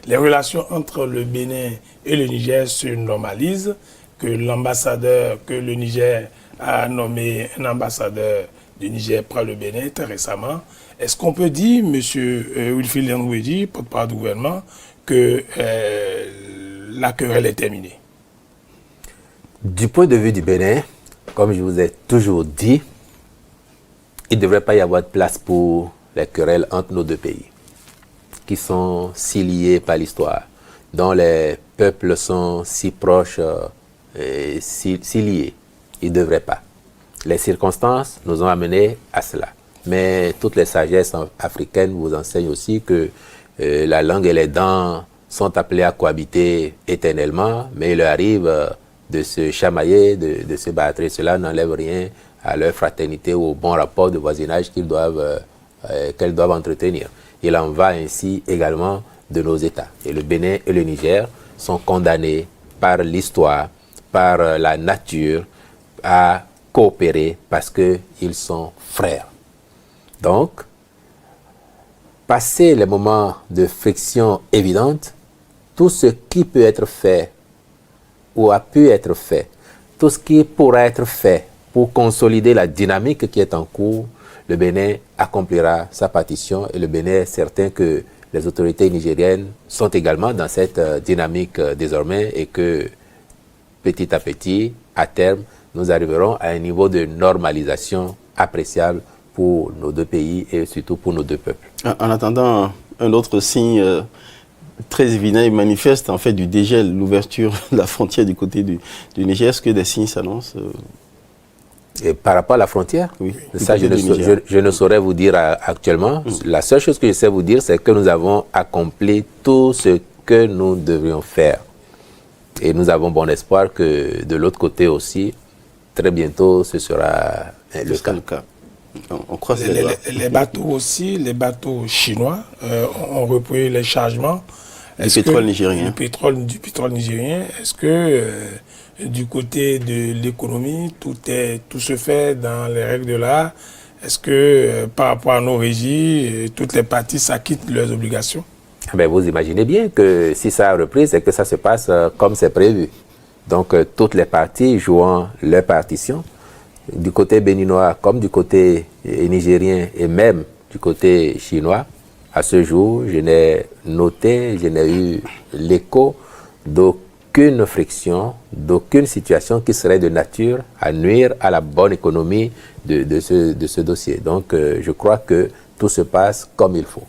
les relations entre le Bénin et le Niger se normalisent, que l'ambassadeur, que le Niger a nommé un ambassadeur du Niger pour le Bénin très récemment. Est-ce qu'on peut dire, M. Wilfried Ndouédi, porte-parole du gouvernement, que la querelle est terminée? Du point de vue du Bénin, comme je vous ai toujours dit, il ne devrait pas y avoir de place pour les querelles entre nos deux pays, qui sont si liés par l'histoire, dont les peuples sont si proches et si liés. Il ne devrait pas. Les circonstances nous ont amenés à cela. Mais toutes les sagesses africaines vous enseignent aussi que la langue et les dents sont appelées à cohabiter éternellement, mais il leur arrive de se chamailler, de se battre. Et cela n'enlève rien à leur fraternité ou au bon rapport de voisinage qu'elles doivent entretenir. Il en va ainsi également de nos États. Et le Bénin et le Niger sont condamnés par l'histoire, par la nature, à coopérer parce qu'ils sont frères. Donc, passer les moments de friction évidente, tout ce qui peut être fait ou a pu être fait, tout ce qui pourra être fait pour consolider la dynamique qui est en cours, le Bénin accomplira sa partition et le Bénin est certain que les autorités nigériennes sont également dans cette dynamique désormais et que petit à petit, à terme, nous arriverons à un niveau de normalisation appréciable pour nos deux pays et surtout pour nos deux peuples. En attendant, un autre signe très évident et manifeste en fait du dégel, l'ouverture de la frontière du côté du Niger, est-ce que des signes s'annoncent Et par rapport à la frontière, oui, ça je ne saurais vous dire actuellement. La seule chose que je sais vous dire, c'est que nous avons accompli tout ce que nous devrions faire. Et nous avons bon espoir que de l'autre côté aussi, très bientôt, ce sera le cas. On croise les bateaux aussi, les bateaux chinois ont repris les chargements. Du pétrole nigérien. Du pétrole nigérien. Est-ce que du côté de l'économie, tout se fait dans les règles de l'art? Est-ce que par rapport à nos régies, toutes les parties s'acquittent leurs obligations? Ben, vous imaginez bien que si ça a repris, c'est que ça se passe comme c'est prévu. Donc, toutes les parties jouant leur partition, du côté béninois comme du côté nigérien et même du côté chinois, à ce jour, je n'ai noté, je n'ai eu l'écho d'aucune friction, d'aucune situation qui serait de nature à nuire à la bonne économie de ce dossier. Donc, je crois que tout se passe comme il faut.